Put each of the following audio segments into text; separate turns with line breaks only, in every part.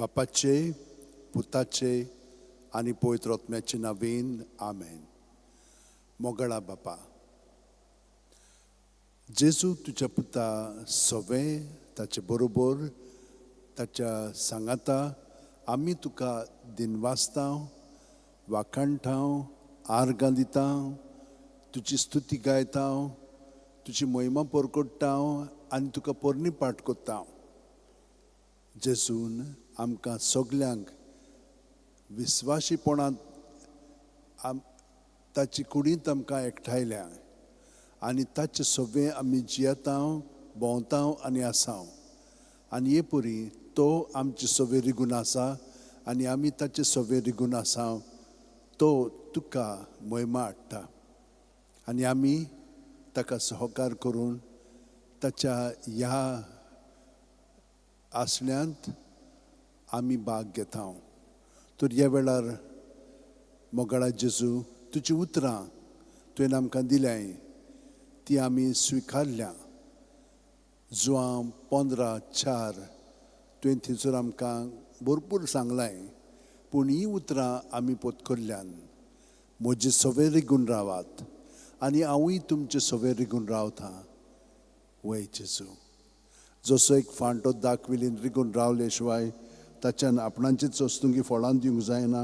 बापाचे, पुताचे आनी पवित्र आत्म्याचे नांवेन आमेन. मोगळा बापा, जेजू तुज्या पुता सवें ताचे बरोबर ताच्या सांगाता आमी तुका दिनवासतां, वाखाणटां, आर्गां दितां, तुजी स्तुती गायतां, तुजी महिमा परगट्टां आनी तुका पोरणी पाठ कोत्तां. जेजून आमकां सगल्यांक विस्वाशीपणांत ताची कुडींत आमकां एकठायल्या आनी ताचे सवें आमी जियेतां, भोंवतां आनी आसां. आनी हे परी तो आमचे सवें रिगून आसा आनी आमी ताचे सवें रिगून आसां. तो तुका महिमा हाडटा आनी आमी ताका सहकार करून ताच्या ह्या आसण्यांत आमी भाग घेता. तर ह्या वेळार मोगळा जेजू, तुजी उतरां तुवें आमकां दिल्याय ती आमी स्विकारल्या. जुआं 15:4 तुवें थंयसर आमकां भरपूर सांगलाय, पूण ही उतरां आमी पोतकल्ल्यान. म्हजे सवें रिगून रावात आनी हांवूय तुमचे सवें रिगून रावतां. वय जेजू, जसो एक फांटो दाखविलीन रिगून रावले शिवाय ताच्यान आपणाचीच वस्तुंकी फळां दिवंक जायना,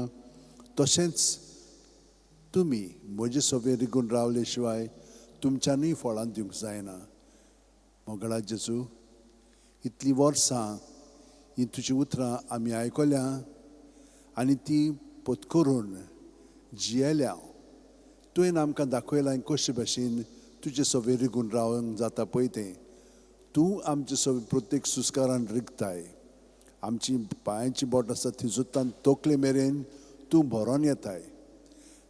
तशेंच तुमी म्हजे सवें रिगून रावले शिवाय तुमच्यांनी फळां दिवंक जायना. मोगळा जेजू, इतलीं वर्सां ही तुजी उतरां आमी आयकल्या आनी ती पोतकरून जियेल्या. तुवें आमकां दाखयलां कशे भाशेन तुजे सवें रिगून रावंक जाता पळय तें. तूं आमचे सवें प्रत्येक सुस्कारान रिगताय. आमची पांयांची बोट आसा थिंसूत्तान तकले मेरेन तूं भरोन येताय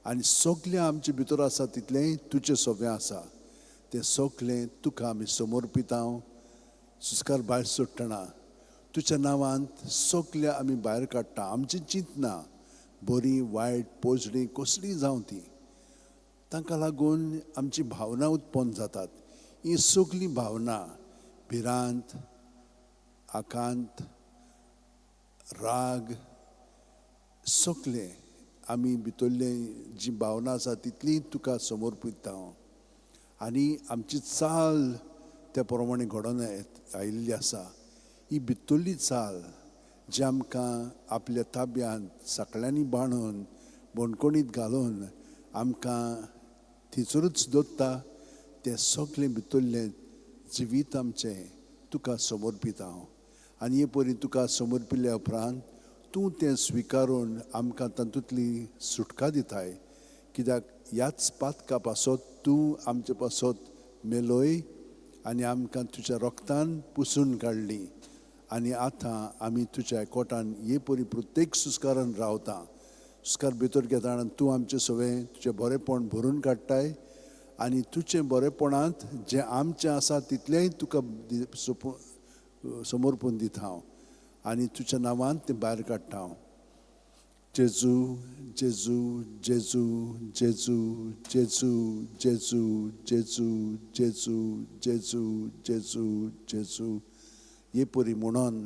आनी सगलें आमचे भितर आसा तितलें तुजें सवें आसा. तें सगलें तुका आमी समर्पिता. सुस्कार भायर सोडटना तुज्या नांवांत सगलें आमी भायर काडटा. आमची चिंतना बरी वायट पोजडी कसलीय जावं ती, तांकां लागून आमची भावना उत्पन्न जातात. ही सगलीं भावना भिरांत, आकांत, राग सगलें आमी भितरले जी भावना आसा तितली तुका समर्पिता. आनी आमची चाल त्या प्रमाणे घडोवन आयिल्ली आसा. ही भितरली चाल जी आमकां आपल्या ताब्यांत साकळ्यांनी बांदून बोणकोणीत घालून आमकां थिंचरूच दवरता, तें सगलें भितरलें जिवीत आमचें तुका समर्पिता. आनी हे परी तुका समर्पिल्ल्या उपरांत तूं तें स्विकारून आमकां तातूंतली सुटका दिताय. कित्याक ह्याच पातका पासत तूं आमचे पासत मेलोय आनी आमकां तुज्या रोगतान पुसून काडली. आनी आतां आमी तुज्या एकवटान हे परी प्रत्येक सुस्कारान रावता. सुस्कार भितर घेतना तूं आमचें सवें तुजें बरेंपण भरून काडटाय आनी तुजें बरेंपणांत जें आमचें आसा तितलेंय तुका समर्पून दिता आनी तुज्या नांवांत तें भायर काडटा. जेजू जेजू जेजू जेजू जेजू जेजू जेजू जेजू जेजू जेजू जेजू हे परी म्हणून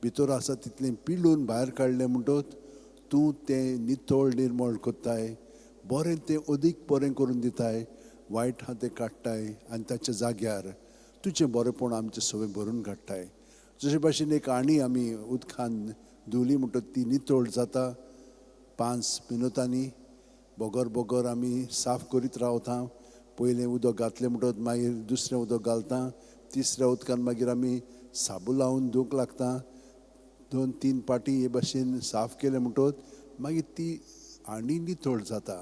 भितर आसा तितलें पिळून भायर काडलें म्हणटच तूं तें नितळ निर्मळ कोत्ताय. बरें तें अदीक बरें करून दिताय, वायट आहा तें काडटाय आनी ताच्या जाग्यार तुजें बरेंपण आमचें सवें भरून काडटाय. जशे भाशेन एक आणी आमी उदकान धुली म्हणटच ती नितळ जाता. 5 मिनटांनी बोगोर बोगोर आमी साफ करीत रावता. पयलें उदक घातलें म्हणटच मागीर दुसरें उदक घालता. तिसऱ्या उदकान मागीर आमी साबू लावन धुवंक लागता. 2-3 पाटी हे भाशेन साफ केलें म्हणटच मागीर ती आणी नितळ जाता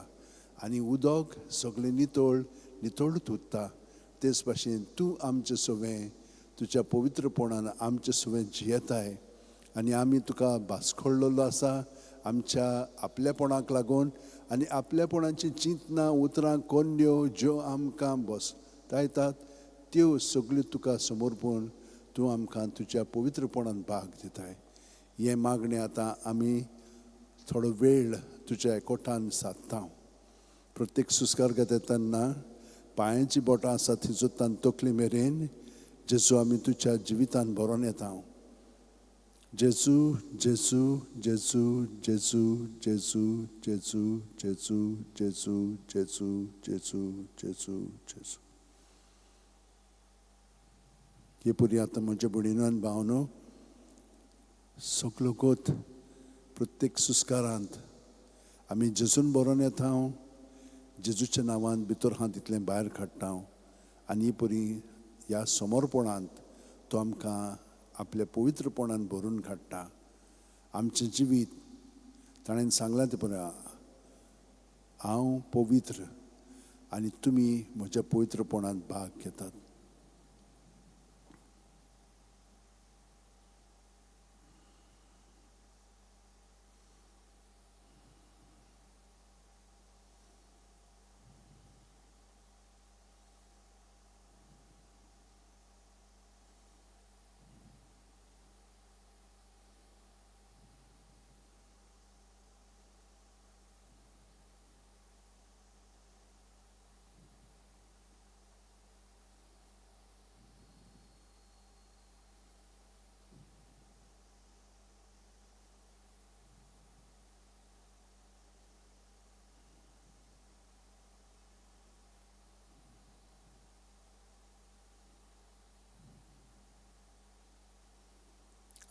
आनी उदक सगळें नितळ नितळूच उरता. तेच भाशेन तूं आमचें सवें तुज्या पवित्रपणान आमचें सवें जियेताय आनी आमी तुका भासकळ्ळो आसा आमच्या आपल्यापणाक लागून आनी आपल्यापणाची चिंतना उतरां कोन्यो ज्यो आमकां बसतायतात त्यो सगल्यो तुका समर्पून तूं आमकां तुज्या पवित्रपणान भाग दिताय. हे मागणें आतां आमी थोडो वेळ तुज्या एकवटान सादता. प्रत्येक सुस्कार घेता तेन्ना पांयांची बोटां आसा थिंसूत्तान तकले मेरेन जेजू आमी तुज्या जिवितान भरोन येता. जेजू जेजू जेजू जेजू जेजू जेजू जेजू जेजू जेजू जेजू जेजू जेजू. हे पुरी आतां म्हज्या भयणीनो आनी भावनो सगलो गोत प्रत्येक सुस्कारांत आमी जेजून बरोवन येता. जेजूच्या नांवान भितर हांव तितलें भायर काडटा आनी परी ह्या समोरपणांत तो आमकां आपल्या पवित्रपणान भरून काडटा. आमचें जिवीत ताणें सांगलां तें पळय, हांव पवित्र आनी तुमी म्हज्या पवित्रपणांत भाग घेतात.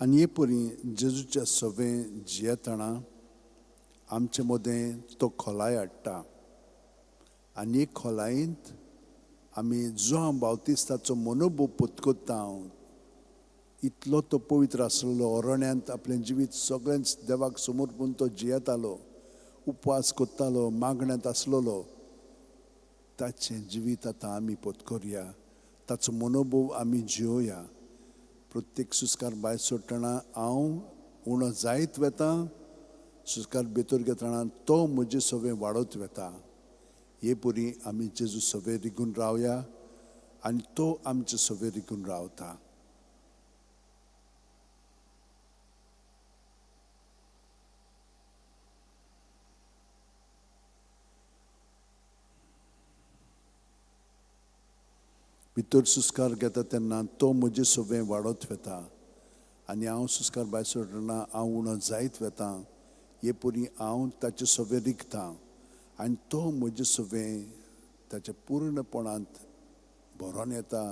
आनी हे परी जेजूच्या सवें जियेतना आमचे मदें तो खोलाय हाडटा. आनी हे खोलायेंत आमी जो हांव बावतिस्ताचो मनोभोव पत्कोत्ता इतलो तो पवित्र आसलेलो, अरण्यांत आपलें जिवीत सगळेंच देवाक समर्पून तो जियेतालो, उपवास कोत्तालो, मागण्यांत आसलेलो, ताचें जिवीत आतां आमी पत्करुया, ताचो मनोभोव आमी जियोया. प्रत्येक सुस्कार भायर सोडटना हांव उणो जायत वेता, सुस्कार भितर घेतना तो म्हजे सवें वाडत वेता. हे परी आमी जेजू सवें रिगून रावया आनी तो आमचे सवें रिगून रावता. भितर सुस्कार घेता तेन्ना तो म्हजे सवें वाडत वेता आनी हांव सुस्कार भायर सोडटना हांव उणो जायत वेता. हे परी हांव ताचे सवें रिगता आनी तो म्हजे सवें ताच्या पूर्णपणांत भरोन येता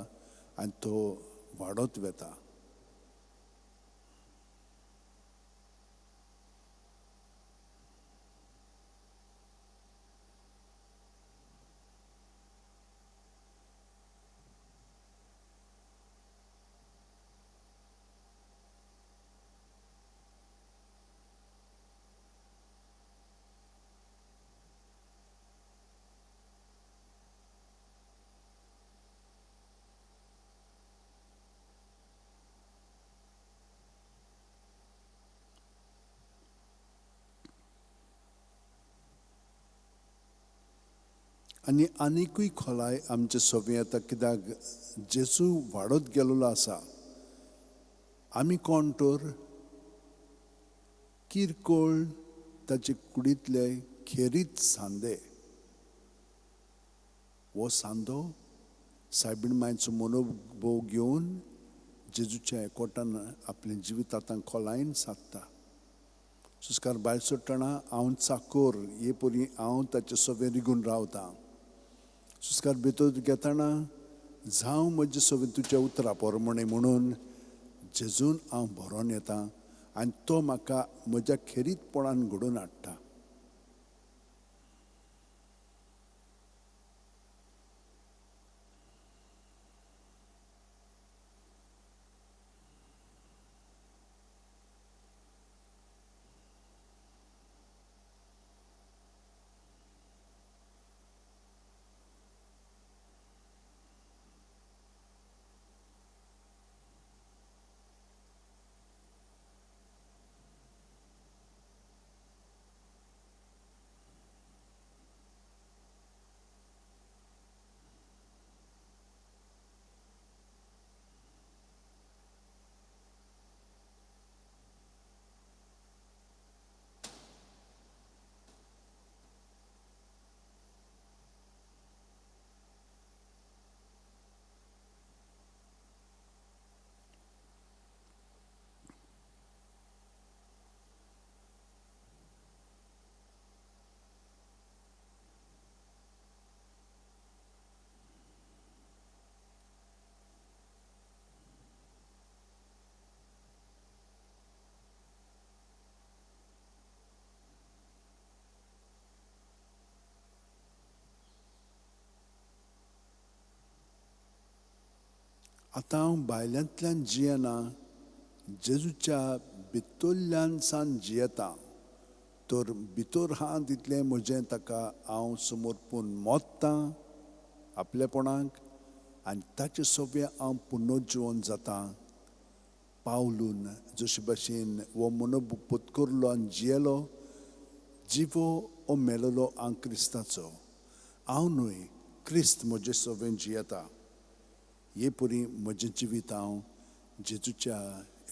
आनी तो वाडत वेता. आनी आनिकूय खोलाय आमचे सवें येता, कित्याक जेजू वाडत गेलोलो आसा. आमी कोण तर किरकोळ ताचे कुडींतले खेरीत सांदे. हो सांदो सायबीण मांयचो मनोभोव घेवन जेजूच्या एकवटान आपलें जिवीत आतां खोलायेन सादता. सुस्कार भायर सोडटना हांव चाकोर, हे परी हांव ताचे सवें रिगून रावतां. सुस्कार भितर घेतना जावं म्हजे सवें तुज्या उतरां पोरमणें म्हणून जेजून हांव भरोन येतां आनी तो म्हाका म्हज्या खेरीतपणान घडोवन हाडटा. आतां हांव भायल्यांतल्यान जियेना, जेजूच्या भितरल्यान सान जियेता. तर भितर हा तितलें म्हजें ताका हांव समर्पण मोत्तां आपलेपणाक, आनी ताचे सोबे हांव पुनर्जीवन जातां. पावलून जशे भाशेन हो मनोब पत्करलो आनी जियेलो, जिवो हो मेलोलो हांव क्रिस्ताचो. हांव न्हय, क्रिस्त म्हजे सोबेन जियेता. हे परी म्हजें जिवीत हांव जेजूच्या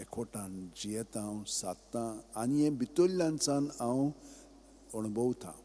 एकवटान जियेता, हांव सादतां आनी हें भितरल्यान सान हांव अणभवतां.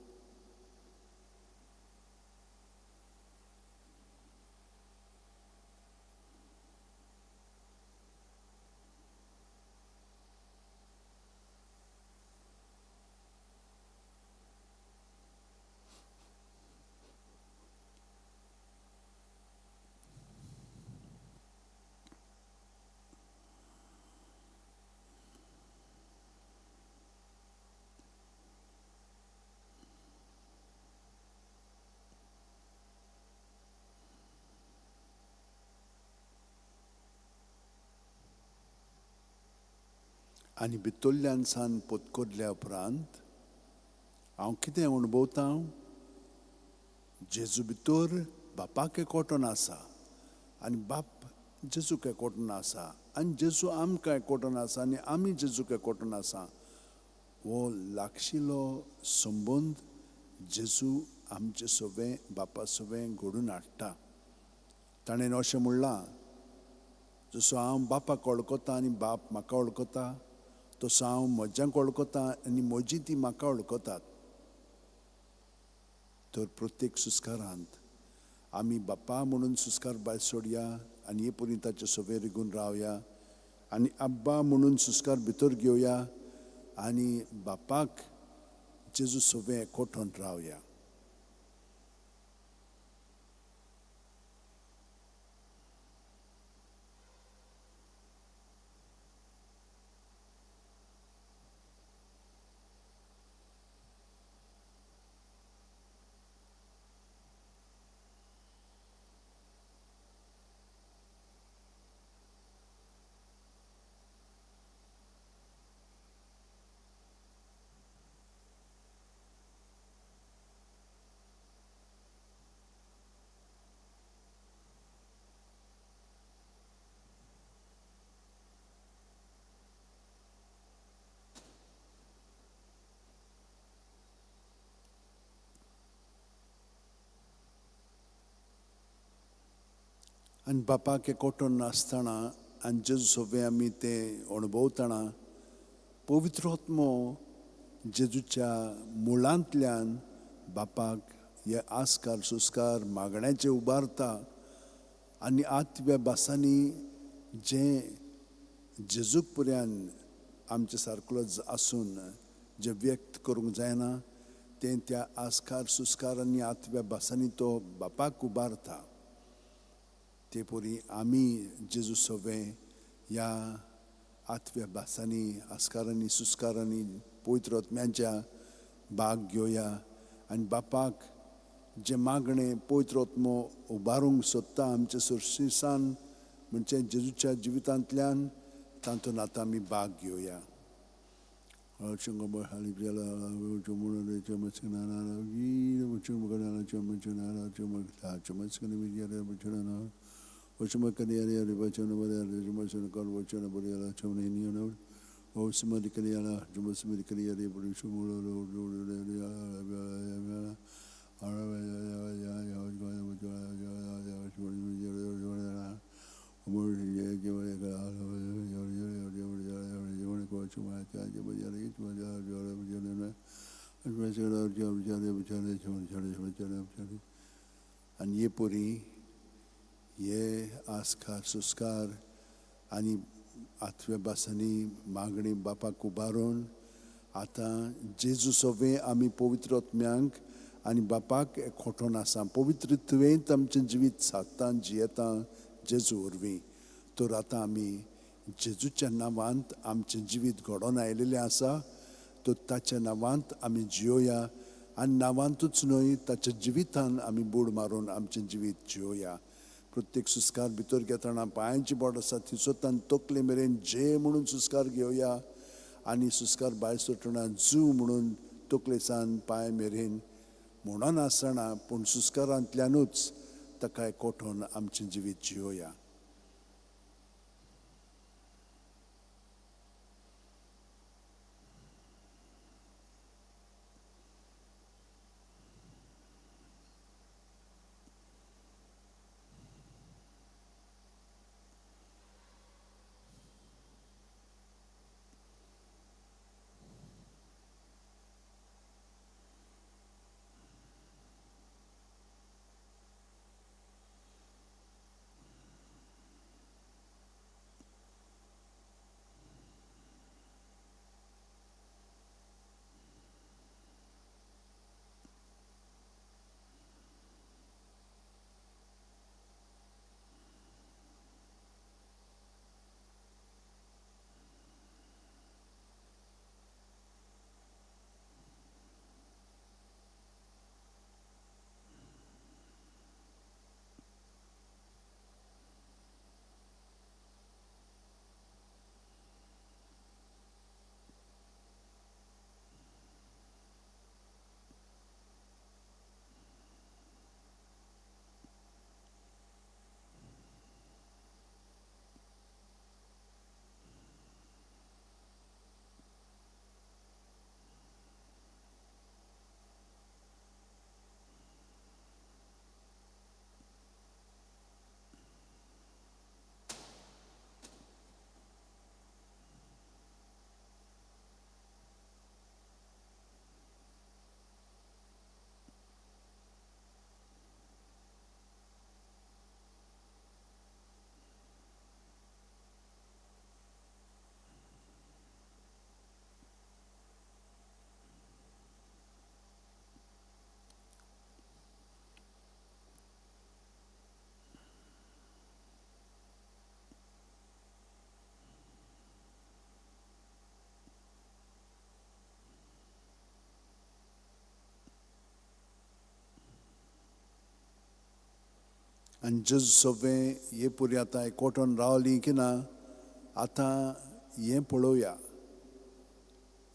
आनी भितरल्यान सान पत्करल्या उपरांत हांव कितें अणभवतां? जेजू भितर बापाक एकवटून आसा आनी बाप जेजूक एकवटून आसा, आनी जेजू आमकां एकवटून आसा आनी आमी जेजूक एकवटून आसा. हो लागशिल्लो संबंद जेजू आमचे सोबें बापा सोबें घडोवन हाडटा. ताणें अशें म्हणलां, जसो हांव बापाक वळखता आनी बाप म्हाका वळखता, तसो हांव म्हज्यांक वळखता आनी म्हजी ती म्हाका वळखतात. तर प्रत्येक सुस्कारांत आमी बापा म्हणून सुस्कार भायर सोडया आनी हे परी ताचे सोबे रिगून रावया, आनी आब्बा म्हणून सुस्कार भितर घेवया आनी बापाक जेजू सोबें एकवटून रावया. आनी बापाक एकवटून आसतना आनी जेजू सोबें आमी तें अणभवतना पवित्र आत्मो जेजूच्या मुळांतल्यान बापाक हे आस्कार सुस्कार मागण्याचे उबारता. आनी आत्म्या भासांनी जें जेजूक पर्यान आमचे सारको आसून जें व्यक्त करूंक जायना, तें त्या आस्कार सुस्कार आनी आत्म्या भासांनी तो बापाक उबारता. ते परी आमी जेजू सोबें ह्या आत्म्या भासांनी आस्कारांनी सुस्कारांनी पवित्र आत्म्याच्या भाग घेवया आनी बापाक जे मागणें पवित्र आत्मो उबारूंक सोदता आमचे सुरशीसान म्हणजे जेजूच्या जिवितांतल्यान, तातूंत आतां आमी भाग घेवया. आनी हे परी हे आस्कार सुस्कार आनी आत्म्या भासांनी मागणी बापाक उबारून आतां जेजू सोबें आमी पवित्र आत्म्यांक आनी बापाक एकवटून आसा. पवित्रत्वेंत आमचें जिवीत सादता जियेता जेजू वरवीं. तर आतां आमी जेजूच्या नांवांत आमचें जिवीत घडोवन आयिल्लें आसा. तर ताच्या नांवांत आमी जियोया आनी नांवांतूच न्हय, ताच्या जिवितान आमी बूड मारून आमचें जिवीत जियोया. प्रत्येक सुस्कार भितर घेतना पांयांची बोट आसा ती सोदतान तकले मेरेन जे म्हणून सुस्कार घेवया आनी सुस्कार भायर सरतना जू म्हणून तकलेसान पांय मेरेन म्हणून आसतना पूण सुस्कारांतल्यानूच ताका एकवटून आमचें जिवीत जियोया. आनी जेजू सगळें हे पुरी आतां एकवटून रावलीं की ना आतां हें पळोवया.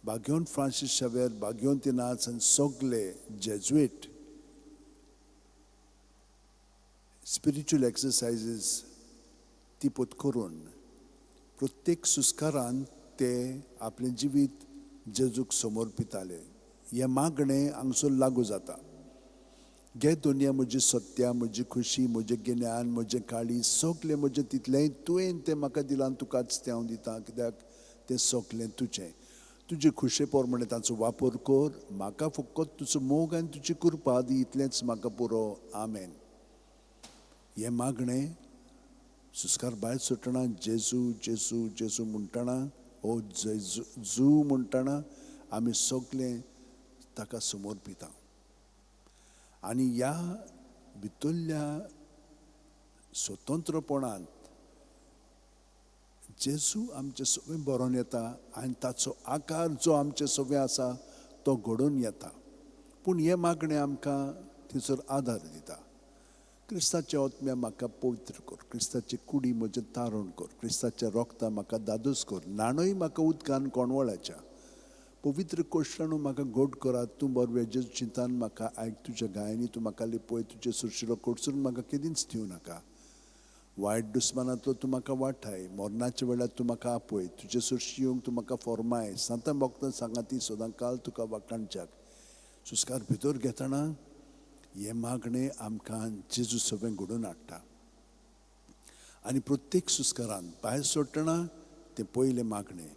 बागेवन फ्रांसीस शावेर बागेवन ती नाच आनी सगळे जेजुएट स्पिरिच्युअल एक्सरसायजीस ती पत्करून प्रत्येक सुस्कारान ते आपलें जिवीत जेजूक समर्पिताले. हें मागणें हांगसर लागू जाता. घे दुनिया म्हजी सत्या म्हजी खुशी म्हजें गिन्यान म्हजें काळीज सगळें म्हजें तितलेंय तुवें तें म्हाका दिलां तुकाच तें हांव दितां कित्याक तें सगळें तुजें. तुजे खुशे पोरमाणे ताचो वापर कर. म्हाका फकत तुजो मोग आनी तुजी कृपा दी इतलेंच म्हाका पुरो. आमेन. हें मागणें सुस्कार भायर सुटना जेजू जेजू जेजू म्हणटना हो जेजू म्हणटना आमी सगळें ताका समर्पिता. आनी ह्या भितरल्या स्वतंत्रपणांत जेजू आमचें सगळें बरोवन येता आनी ताचो आकार जो आमचे सगळें आसा तो घडोवन येता. पूण हें मागणें आमकां थंयसर आदार दिता. क्रिस्ताचे आत्म्या म्हाका पवित्र कर. क्रिस्ताची कुडी म्हजें तारण कर. क्रिस्ताचें रोगता म्हाका दादोस कर. नाणूय म्हाका उदकान कोणवळाच्या. पवित्र कोश्टाणू म्हाका घोट करात. तूं बरवें जेजू चिंतान म्हाका आयक तुज्या गायांनी तूं म्हाका लिपय. तुजे सुरशिरो कोडसून म्हाका केदींच दिवं नाका. वायट दुस्मानांतलो तूं म्हाका वाठाय. मरणाच्या वेळार तूं म्हाका आपय. तुजे सुरशी येवंक तूं म्हाका फॉर्माय. सांतां भोगतां सांगाती सदां काल तुका वाखाणच्याक. सुस्कार भितर घेतना हें मागणें आमकां जेजू सगळें घडोवन हाडटा. आनी प्रत्येक सुस्कारान भायर सरतना तें पयलें मागणें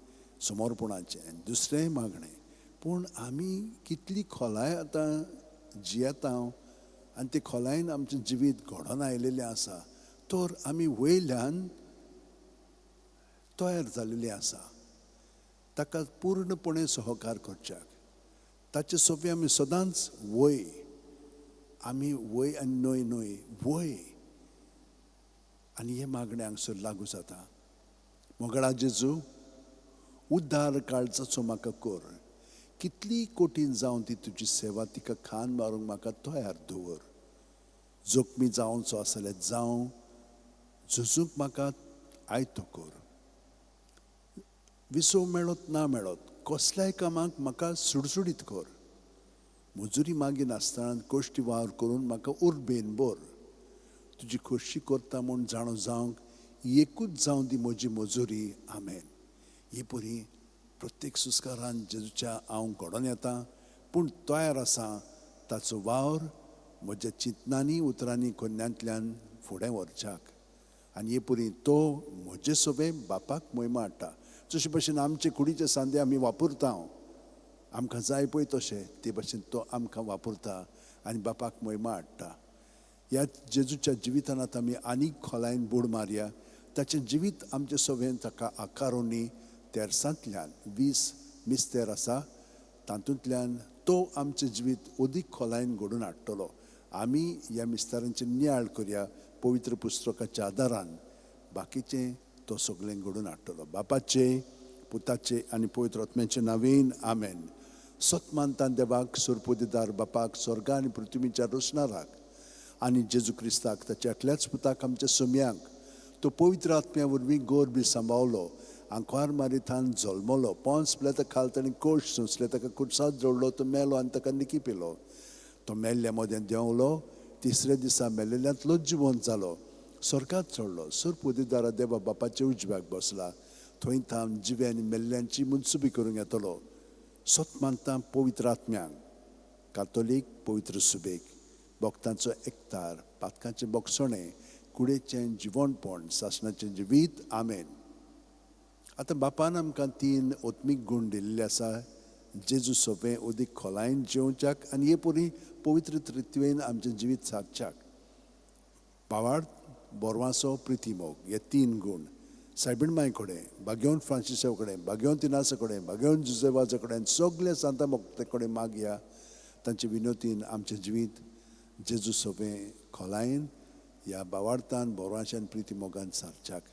समर्पणाचें. दुसरें मागणें. पूण आमी कितली खोलाय आतां जियेता आनी ते खोलायेन आमचें जिवीत घडोवन आयलेलें आसा तर आमी वयल्यान तयार जाल्लेलीं आसा ताका पूर्णपणे सहकार करच्याक. ताचे सोबी आमी सदांच वय. आमी वय आनी न्हय न्हय वय. आनी हे मागणें हांगसर लागू जाता. मोगळा जेजू उद्दार काळजाचो म्हाका कर. कितली कठीण जावं ती तुजी सेवा तिका खान मारूंक म्हाका तयार दवर. जोखमी जावचो आसल्यार जावं झुजूंक म्हाका आयतो कोर. विसव मेळत ना मेळत कसल्याय कामाक म्हाका सुडसुडीत कोर. मजुरी मागी नासतना कोश्टी वावर करून म्हाका उर्बेन बोर. तुजी खोशी करता म्हूण जाणो जावंक एकूच जावं दी म्हजी मजुरी. आमेन. ही परी प्रत्येक सुस्कारान जेजूच्या हांव घडोवन येता, पूण तयार आसा ताचो वावर म्हज्या चिंतनांनी उतरांनी कोन्यांतल्यान फुडें व्हरच्याक. आनी हे परी तो म्हजे सोबे बापाक महिमा हाडटा. जशे भशेन आमचे कुडीचे सांदे आमी वापरता, आमकां जाय पळय तशें, ते भशेन तो आमकां वापरता आनी बापाक महिमा हाडटा. ह्या जेजूच्या जिवितान आतां आमी आनीक खोलायन बुड मारया. ताचें जिवीत आमचे सोबेन ताका आकारोनी तेरसांतल्यान 20 मिस्तेर आसा, तातूंतल्यान तो आमचें जिवीत ओदीक खोलायन घडोवन हाडटलो. आमी ह्या मिस्तारांचे नियाळ करया पवित्र पुस्तकाच्या आदारान. बाकीचें तो सगळें घडोवन हाडटलो. बापाचे, पुताचे आनी पवित्र आत्म्याचे नांवेन. आमेन. सत मानतान देवाक, सुरपोदीदार बापाक, स्वर्ग आनी पृथ्वीच्या रोशनाराक आनी जेजू क्रिस्ताक ताच्या एकल्याच पुताक आमच्या सोम्यांक तो पवित्र आत्म्या वरवीं गोर बी सांबाळलो. आंकवार मारितान जल्मलो, पोंस पिलाता खाल ताणें कोश सोंसले, ताका खुर्सात जोडलो, तो मेलो आनी ताका निकी पेलो. तो मेल्ल्या मोद्यान देंवलो, तिसऱ्या दिसा मेलेल्यांतलोच जिवंत जालो, स्वर्गात चडलो, सुरपोदीदारा देवा बापाच्या उजव्याक बसला. थंय थांब जिवे आनी मेल्ल्यांची मुनसुबी करूंक येतलो. सत मानता पवित्र आत्म्यांक, कातोलीक पवित्र सुबेक, भक्तांचो एकतार, पातकांचें बोगसणें, कुडेचें जिवणपण, सासणाचें जिवीत. आमेन. आतां बापान आमकां 3 ओत्मीक गूण दिल्ले आसा जेजू सोबे ओदीक खोलायन जेवच्याक आनी हे परी पवित्र तत्वेन आमचें जिवीत सादच्याक. पावाड, बोरवांसो, प्रिती मोग, हे 3 गूण सायबीण माय कडेन, बागेवन फ्रांसिसा कडेन, बागेवन तिनासा कडेन, बागेवन जुजेवाजा कडेन, सगळे सांता भक्ता कडेन मागया. तांचे विनोतीन आमचें जिवीत जेजू सोबे खोलायन ह्या बावार्थान, बोरवांशान, प्रिती मोगान सारच्याक.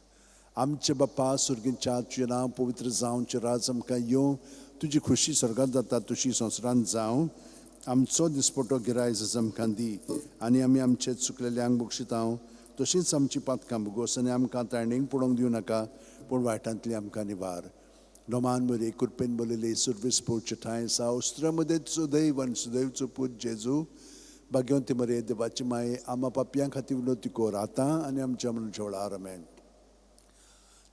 आमचे बाप्पा सुर्गींच्या, तुजें नांव पवित्र जावं, तुजें राज आमकां येवं, तुजी खुशी स्वर्गांत जाता तशी संवसारांत जावं. आमचो दिसपटो गिरायज आज आमकां दी आनी आमी आमचे चुकलेल्यांक बक्षितांव, तशींच आमची पातकां भोगोस आनी आमकां तायणेक पडोवंक दिवं नाका, पूण वायटांतली आमकां निवार. नोमान बरे कृपेन बोलले सुर्वेस पोवचे ठांय आसा, उस्त्रा मदें सुदैव आनी सुदैवचो पूत जेजू, भाग्यवंती मरे देवाची माये, आमा पापयां खातीर विनोती कोर आतां आनी आमच्या मनच्या वेळार. आमेन.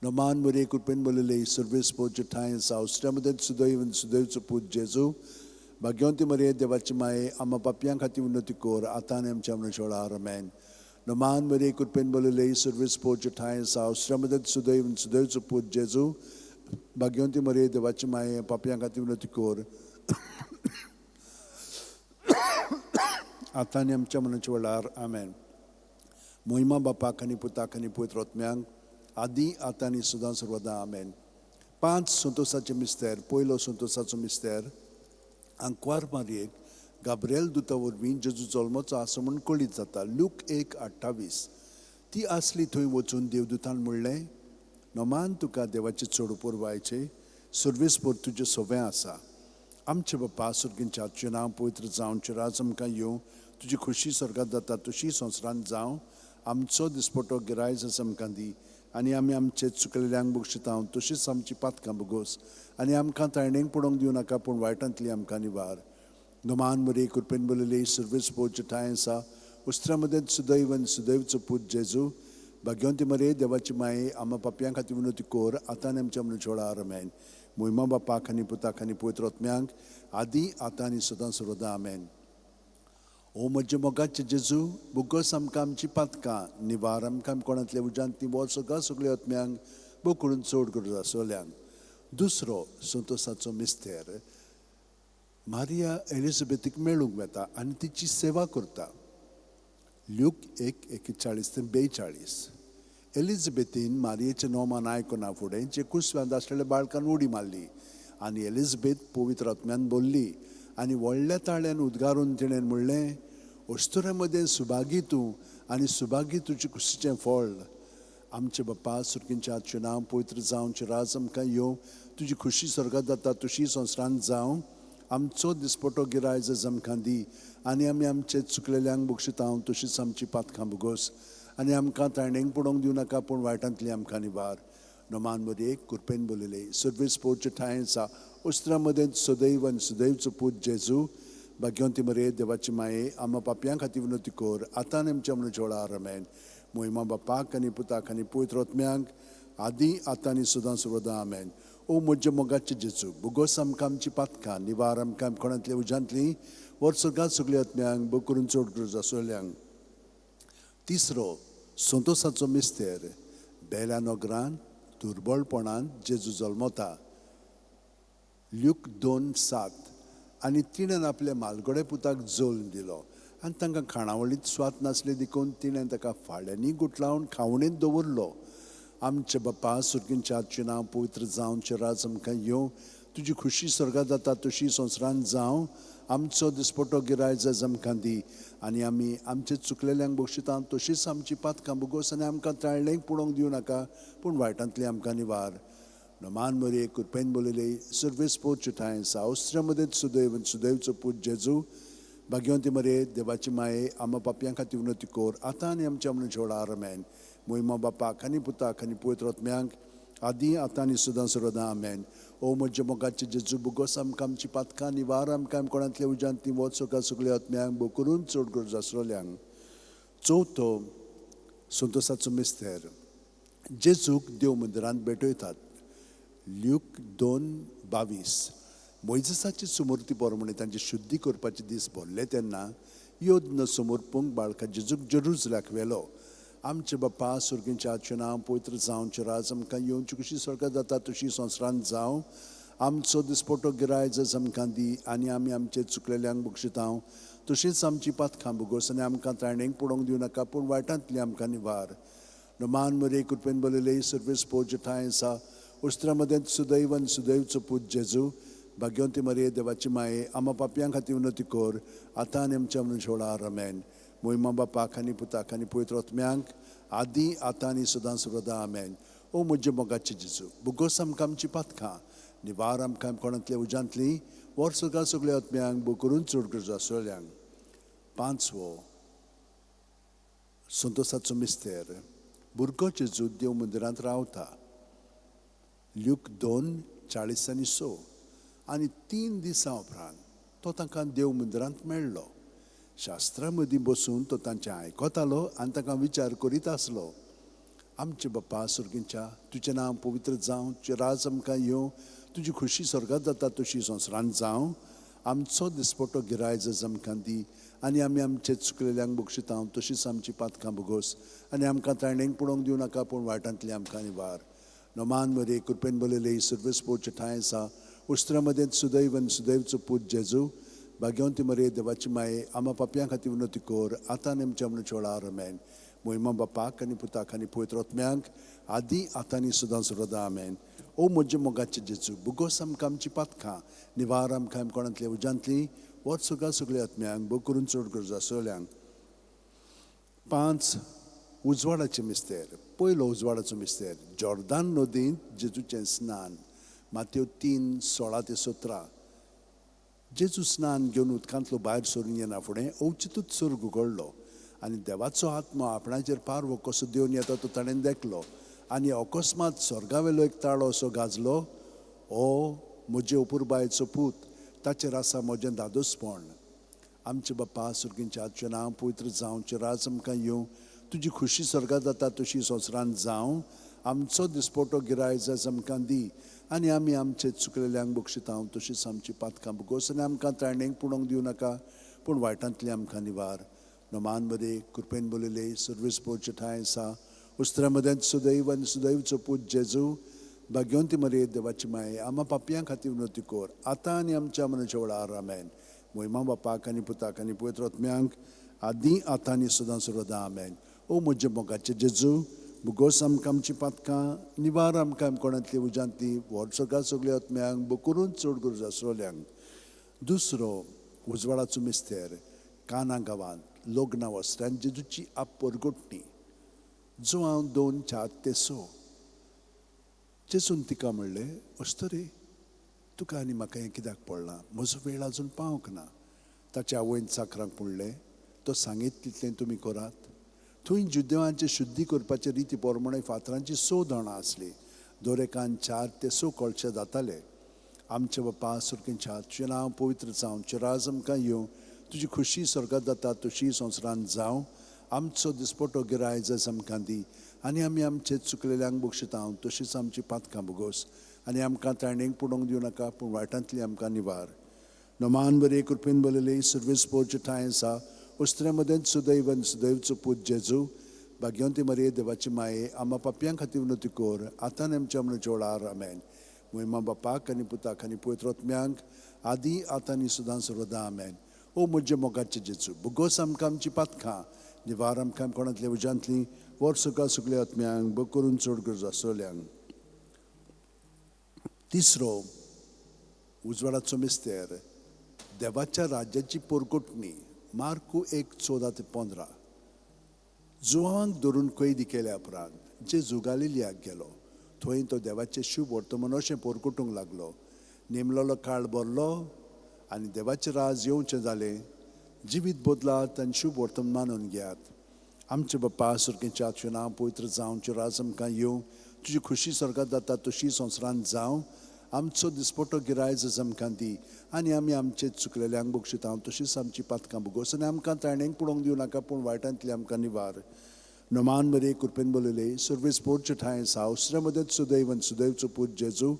नोमान बरे कृपेन बोलले सुर्वेस पोवचे ठांय आसा, उस्त्रा मदें सुदैव आनी सुदैवचो पूत जेजू, भाग्यवंती मरे देवाची माये, आमा पापयां खातीर विनोती कोर आतां आनी आमच्या मनच्या वेळार. आमेन. नोमान बरे कृपेन बोलले सुर्वेस पोवचे ठांय आसा, उस्त्रा मदें सुदैव आनी सुदैवचो पूत जेजू, भाग्यवंती मरे देवाची माये, पापयां खातीर विनोती कोर आतां आनी आमच्या मनच्या वेळार. आमेन. महिमा बापाक आनी पुताक आनी पवित्र आत्म्यांक, आदी आतां आनी सदां सर्वदा. आमेन. 5 संतोसाचे मिस्तेर. पयलो संतोसाचो मिस्तेर, आंकवार मारयेक गाब्रिएल दुता वरवीं जेजू जल्मोचो आसा म्हूण कळीत जाता. लूक 1:28. ती आसली थंय वचून देवदुतान म्हणलें, नोमान तुका देवाचे चड पुरवायचे, सुर्वेस पोर तुजें सोबें आसा. आमचे बाप्पा सुर्गींच्या, तुजें नांव पवित्र जावं, तुजें राज आमकां येवं, तुजी खुशी स्वर्गांत जाता तशी संवसारांत जावं. आमचो दिसपटो गिरायज आसा आमकां दी आनी आमी आमचे चुकलेल्यांक बक्षितांव, तशींच आमची पातकां भोगोस आनी आमकां तायणेक पडोवंक दिवं नाका, पूण वायटांतली आमकां निवार. नोमान बरे कृपेन बोलले सुर्वेस पोवचे ठांय आसा, उस्त्रा मदें सुदैव आनी सुदैवचो पूत जेजू, भाग्यवंती मरे देवाची माये, आमा पापयां खातीर विनोती कोर आतां आनी आमच्या मनच्या वेळार. आमेन. महिमा बापाक आनी पुताक आनी पवित्र आत्म्यांक, आदी आतां आनी सदां सर्वदा. आमेन. ओ म्हजे मोगाचे जेजू, भुगोस आमकां आमची पातकां, निवार आमकां कोणांतल्या उजांत ती सगळ्या सगळ्या आत्म्यांक बो करून चड करूं आसोल्यांक. दुसरो संतोसाचो मिस्तेर, मारिया एलिझाबेथीक मेळूंक वता आनी तिची सेवा करता. लूक 1:41-42. एलिझाबेथीन मारियेचें नोमान आयकना फुडें जे कुसव्यांत आसलेल्या बाळकान उडी मारली आनी एलिझाबेथ पवित्र आत्म्यान बोल्ली आनी व्हडल्या ताळ्यान उद्गारून तिणें म्हणलें, अस्तुरा मदें सुभागी तूं आनी सुभागी तुजे कुशीचें फळ. आमचे बाप्पा सुर्गींच्या, तुजें नांव पवित्र जावं, तुजें राज आमकां येवं, तुजी खुशी स्वर्गांत जाता तशी संवसारांत जावं. आमचो दिसपटो गिरायज आमकां दी आनी आमी आमचे चुकलेल्यांक बक्षितांव, तशींच आमची पातकां भोगोस आनी आमकां ताणेंक पडोवंक दिवं नाका पूण वायटांतली आमकां निवार नोमान मरे कृपेन बोलिले सर्वीस पोवचे ठांय आसा उस्त्रां मदें सदैव आनी सदैवचो पूत जेजू भाग्यवंती मरे देवाची माये आम्हा पापयां खातीर विनोती कोर आतां आनी आमच्या मनच्या वेळार आमेन मोहिमा बापाक आनी पुताक आनी पवित्र आत्म्यांक आदी आतां आनी सदां सर्वदां आमेन ओ म्हज्या मोगाचे जेजू बुगोस आमकां आमची पातकां निवार आमकां कोणांतल्या उज्यांतली वर सगळ्यात सगळ्या आत्म्यांक बो करून चड गरज आसलेल्यांक तिसरो संतोसाचो मिस्तेर बेल्या नोगरान दुर्बळपणान जेजू जल्मता ल्यूक 2:7 आनी तिणें आपल्या मालगडे पुताक जल्म दिलो आनी तांकां खाणावळीत स्वात नासली देखून तिणें ताका फाळ्यांनी गुटलावन खावणेंत दवरलो आमचे बापा सुर्गींच्या नांव पवित्र जावं राज आमकां येवं तुजी खुशी स्वर्गांत जाता तशी संवसारांत जावं आमचो दिसपटो गिरायज आज आमकां दी आनी आमी आमचे चुकलेल्यांक बक्षिता तशीच आमची पातकां बुगोस आनी आमकां ताळ्ळेंक पडोवंक दिवं नाका पूण वायटांतली आमकां निवार नोमान मरे कृपेन बोलिले सर्वेस पोवचे ठांय सावस्त्र्या मदें सुदैव सुदैवचो पूत जेजू भाग्यवंती मरे देवाची माये आम्हा पापयां खातीर विनोती कोर आतां आनी आमच्या मनच्या वेळार आमेन मोहिमा बापाक आनी पुताक आनी पवित्र आत्म्यांक आदी आतां आनी सदां सर्वदां आमेन ओ म्हज्या मोगाचे जेजू बुगोस आमकां आमची पातकां निवार आमकां कोणांतल्या उज्यांतली वच सगळ्या सगळ्या आत्म्यांक बो करून चड गरज आसलेल्यांक चवथो संतोसाचो मिस्तेर जेजूक देव मंदिरांत भेटयतात ल्यूक 2:22 मोइजेसाची सुमूर्ती पोरमणे तांचे शुद्धी करपाचे दीस भरले तेन्ना योद्न समोरपूंक बाळका जेजूक जेरुसल्याक व्हेलो आमचे बापा सुर्गींच्या नांव पवित्र जावं राज आमकां येवची कशी स्वर्गांत जाता तशी संवसारांत जावं आमचो दिसपटो गिरायज आमकां दी आनी आमी आमचे चुकलेल्यांक बक्षितांव तशीच आमची पातकां बुगोस आनी आमकां ताळणेंक पडोवंक दिवं नाका पूण वायटांतली आमकां निवार नोमान मरे कृपेन बोलिले सर्वेस पोवचे ठांय आसा उस्त्रा मदें सुदैव आनी सुदैवचो पूत जेजू भाग्यवंती मरे देवाची माये आम्हा पापयां खातीर विनोती कोर आतां आनी आमच्या मनच्या वेळार आमेन मोहिमा बापाक आनी पुताक आनी पवित्र आत्म्यांक आदी आतां आनी सदां सर्वदां आमेन ओ म्हज्या मोगाचे जेजू बुगोस आमकां आमची पातकां निवार आमकां कोणांतल्या उज्यांतली वर सगळ्या सगळ्या आत्म्यांक बो करून चड गरज आसलेल्यांक पांचवो संतोसाचो मिस्तेर भुरगो जेजू देव मंदिरांत रावता ल्यूक 2:40-6 आनी 3 दिसां उपरांत तो तांकां देव मंदिरांत मेळ्ळो शास्त्रां मदीं बसून तो तांचें आयकतालो आनी तांकां विचार करीत आसलो आमचे बापा सुर्गींच्या तुजें नांव पवित्र जावं तुजें राज आमकां येवं तुजी खुशी स्वर्गांत जाता तशी संवसारांत जावं आमचो दिसपटो गिरायज आमकां दी आनी आमी आमचे चुकलेल्यांक बक्षितांव तशीच आमची पातकां बुगोस आनी आमकां ताळणेंक पडोवंक दिवं नाका पूण वायटांतली आमकां निवार नोमान मरे कृपेन बोलिले सर्वेस पोवचे ठांय आसा उस्त्रा मदें सुदैव आनी सुदैवचो पूत जेजू भाग्यवंती मरे देवाची माये आम्हा पापयां खातीर विनोती कोर आतां आनी आमच्या मनच्या वेळार आमेन मोहिमा बापाक आनी पुताक आनी पवित्र आत्म्यांक आदी आतां आनी सदां सर्वदां आमेन ओ म्हज्या मोगाचे जेजू बुगोस आमकां आमची पातकां निवार आमकां कोणांतल्या उज्यांतली वर सगळ्या सगळ्या आत्म्यांक बो करून चड गरज आसलेल्यांक 5 उजवाडाचें मिस्तेर पयलो उजवाडाचो मिस्तेर जॉर्दान नदींत जेजूचें स्नान मातयेव 3:16-17 जेजू स्नान घेवन उदकांतलो भायर सरून येना फुडें अवचितूच सर्ग उगडलो आनी देवाचो आत्मा आपणाचेर पारवो कसो देवन येता तो ताणें देखलो आनी अकस्मात स्वर्गावेलो एक ताळो असो गाजलो ओ म्हजे अपुरबायेचो पूत ताचेर आसा म्हजें दादोसपण आमचे बापा सुर्गींच्या नांव पवित्र जावं राज आमकां येवं तुजी खुशी स्वर्गांत जाता तशी संवसारांत जावं आमचो दिसपटो गिरायज आमकां दी आनी आमी आमचे चुकलेल्यांक बक्षितांव तशीच आमची पातकां बुगोस आनी आमकां ताळणेंक पडोवंक दिवं नाका पूण वायटांतली आमकां निवार नोमान मरे कृपेन बोलिले सर्वेस पोवचे ठांय आसा उस्त्रा मदें सुदैव आनी सुदैवचो पूत जेजू भाग्यवंती मरे देवाची माये आम्हा पापयां खातीर विनोती कोर आतां आनी आमच्या मनच्या वेळार आमेन मोहिमा बापाक आनी पुताक आनी पवित्र आत्म्यांक आदी आतां आनी सदां सर्वदां आमेन ओ म्हज्या मोगाचे जेजू बुगोस आमकां आमची पातकां निवार आमकां कोणांतली उज्यांतली व्हड सगळ्या सगळ्या आत्म्यांक बो करून चड गरज आसलेल्यांक दुसरो उजवाडाचो मिस्तेर काना गांवांत लग्ना वस्त्यान जेजूची आप परगोटणी जो हांव 2:4-6 जेजून तिका म्हणलें अस्तरे तुका आनी म्हाका हें कित्याक पडलां म्हजो वेळ आजून पावूंक ना ताच्या आवयन चाकरांक म्हणलें तो सांगीत तितलें तुमी करात थंय जुदेवांचे शुद्धी करपाचे रिती प्रमाणे फातरांची 6 जाणां आसली. दोरेकान 4 ते 6 कळशे जाताले. आमचे बापा सुरकेंच्या तुजें नांव पवित्र जावं, तुजें राज आमकां येवं, तुजी खुशी स्वर्गांत जाता तशी संवसारांत जावं. आमचो दिसपटो गिराय जस आमकां दी, आनी आमी आमचे चुकलेल्यांक बक्षितांव तशीच आमची पातकां भोगोस. आनी आमकां तायणेक पडोवंक दिवं नाका, पूण वायटांतली आमकां निवार. नमान बरे कृपेन बलयले सर्वेस पोरचे ठांय आसा, उस्त्रे मदेंच सुदैवन सुदैवचो पूत जेजू, भाग्यवंती मरे देवाची माये, आम्हा पापयां खातीर विनोती कोर, आतां आमच्या मनाच्या वेळार आमेन. महिमा बापाक आनी पुताक आनी पवित्र आत्म्यांक आदी आतां आनी सदां सर्वदा आमेन. ओ म्हजे मोगाचे जेजू, भुगोस आमकां आमची पातकां, निवार आमकां कोणांतल्या उज्यांतली, वर सुका सुकल्या आत्म्यांक बग करून चड गरज आसोल्यांक. तिसरो उजवाडाचो मिस्तेर, देवाच्या राज्याची पोरकोटणी. मार्कू 1:14-15. जुवांक धरून कैदी केल्या उपरांत जेजू गालिलियाक गेलो. थंय तो देवाचें शुभ वर्तमान अशें पोरकुटूंक लागलो. नेमलेलो काळ भरलो आनी देवाचें राज येवचें जालें. जिवीत बदलात आनी शुभ वर्तमान मानून घेयात. आमचे बापा सुरकेच्या तुजें नांव पवित्र जावं, तुजें राज आमकां येवं, तुजी खुशी स्वर्गांत जाता तशी संवसारांत जावं. आमचो दिसपटो गिराय जस आमकां दी, आनी आमी आमचे चुकलेल्यांक बक्षितांव तशीच आमची पातकां भोगोस. आनी आमकां तायणेक पडोवंक दिवं नाका, पूण वायटांतली आमकां निवार. नमान बरे कृपेन बलयले सर्वेस पोरचे ठांय आसा, उसऱ्या मदेंच सुदैवन सुदैवचो पूत जेजू,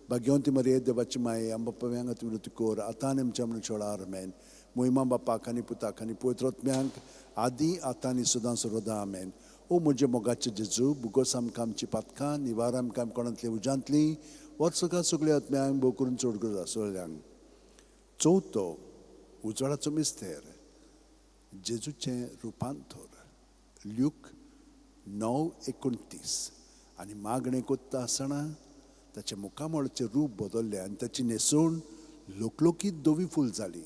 भाग्यवंती मरे देवाची माये, आमच्या पापयां खातीर विनोती कोर, आतां आनी आमच्या मनाच्या वेळार आमेन. महिमा बापाक आनी पुताक आनी पवित्र आत्म्यांक आदी आतां आनी सदां सर्वदा आमेन. ओ म्हजे मोगाचे जेजू, भुगोस आमकां आमची पातकां, निवार आमकां कोणांतली उज्यांतली, वर्सुका सगळ्या आत्म्यांक भोव करून चड गरज आसोल्यांक. चवथो उजवाडाचो मिस्तेर, जेजूचें रुपांतर. ल्यूक 9:29. आनी मागणें कोत्ता आसतना ताचे मुखामळाचें रूप बदल्लें आनी ताची न्हेसवण लोकलोकीत धवी फूल जाली.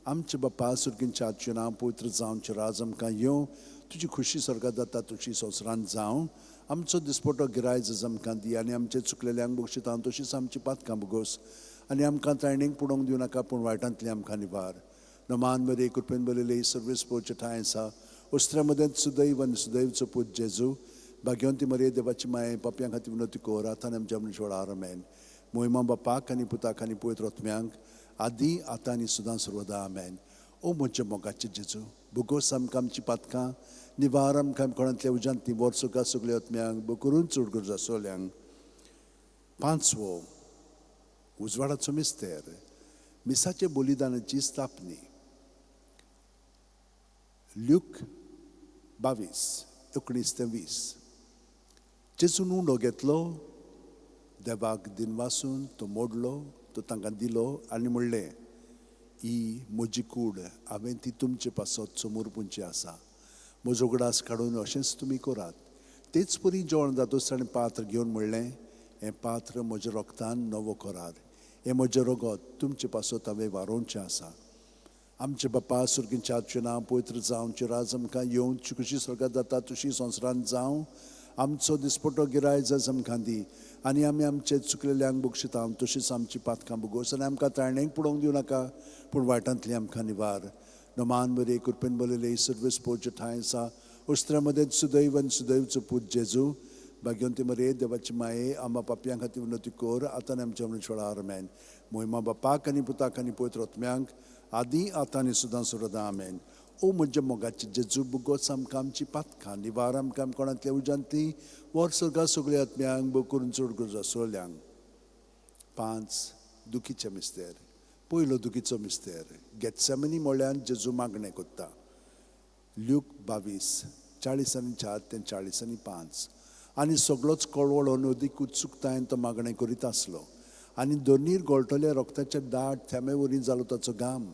आमचे बापा सुरकेच्या तुजें नांव पवित्र जावं, तुजें राज आमकां येवं, तुजी खुशी स्वर्गांत जाता तशी संवसारांत जावं. आमचो दिसपटो गिराय जस आमकां दी, आनी आमचे चुकलेल्यांक बक्षितांव तशीच आमची पातकां भोगोस. आनी आमकां तायणेक पडोवंक दिवं नाका, पूण वायटांतली आमकां निवार. नमान बरे कृपेन बलयले सर्वेस पोरचे ठांय आसा, उस्त्र्या मदेंच सुदैवन सुदैवचो पूत जेजू, भाग्यवंती मरे देवाची माये, पापयां खातीर विनोती कोर, आतां आनी आमच्या मनाच्या वेळार आमेन. महिमा बापाक आनी पुताक आनी पवित्र आत्म्यांक आदी आतां आनी सदां सर्वदा आमेन. ओ म्हजे मोगाचे जेजू, भुगोस आमकां आमची पातकां, निवार आमकां कोणांतल्या उज्यांतली, वर्सुका सगळ्या आत्म्यांक बग करून चड गरज आसोल्यांक. पांचवो उजवाडाचो मिस्तेर, मिसाचे बलिदानाची स्थापनी. ल्यूक 22:19-20. जेजून उंडो घेतलो, देवाक दिनवासून तो मोडलो, तो तांकां दिलो आनी म्हणलें, ही म्हजी कूड, हांवें ती तुमचे पासत समोर पुंची आसा. म्हजो उगडास काडून अशेंच तुमी करात. तेच परी जेवण जातूच ताणें पात्र घेवन म्हणलें, हें पात्र म्हज्या रोगतान नवो करात. हें म्हजें रगत तुमचे पासत हांवें वारोवचें आसा. आमचे बापा सुरकेच्या तुजें नांव पवित्र जावं, तुजें राज आमकां येवं, तुजी खुशी स्वर्गांत जाता तशी संवसारांत जावं. आमचो दिसपटो गिराय जस आमकां दी, आनी आमी आमचे चुकलेल्यांक बक्षितांव तशीच आमची पातकां भोगोस. आनी आमकां तायणेक पडोवंक दिवं नाका, पूण वायटांतली आमकां निवार. नमान बरे कृपेन बलयले सर्वेस पोरचे ठांय आसा, उस्त्र्या मदेंच सुदैवन सुदैवचो पूत जेजू, भाग्यवंती मरे देवाची माये, आम्हा पापयां खातीर विनोती कोर, आतां आनी आमच्या मनाच्या वेळार आमेन. महिमा बापाक आनी पुताक आनी पवित्र आत्म्यांक आदी आतां आनी सदां सर्वदा आमेन. ओ म्हजे मोगाचे जेजू, भुगोस आमकां आमची पातकां, निवार आमकां कोणांतल्या उज्यांतली, वर्सुका सगळ्या आत्म्यांक बग करून चड गरज आसोल्यांक. 5 दुखीचे मिस्तेर. पयलो दुखीचो मिस्तेर, गेत्सेमनी मोळ्यान जेजू मागणें कोत्ता. ल्यूक 22:40-4-40-5. आनी सगळोच कळवळो अदीक उत्सुकतायेन तो मागणें करीत आसलो. आनी दोनीर गळटले रोगताचे दाट थेंबे वरी जालो ताचो घाम.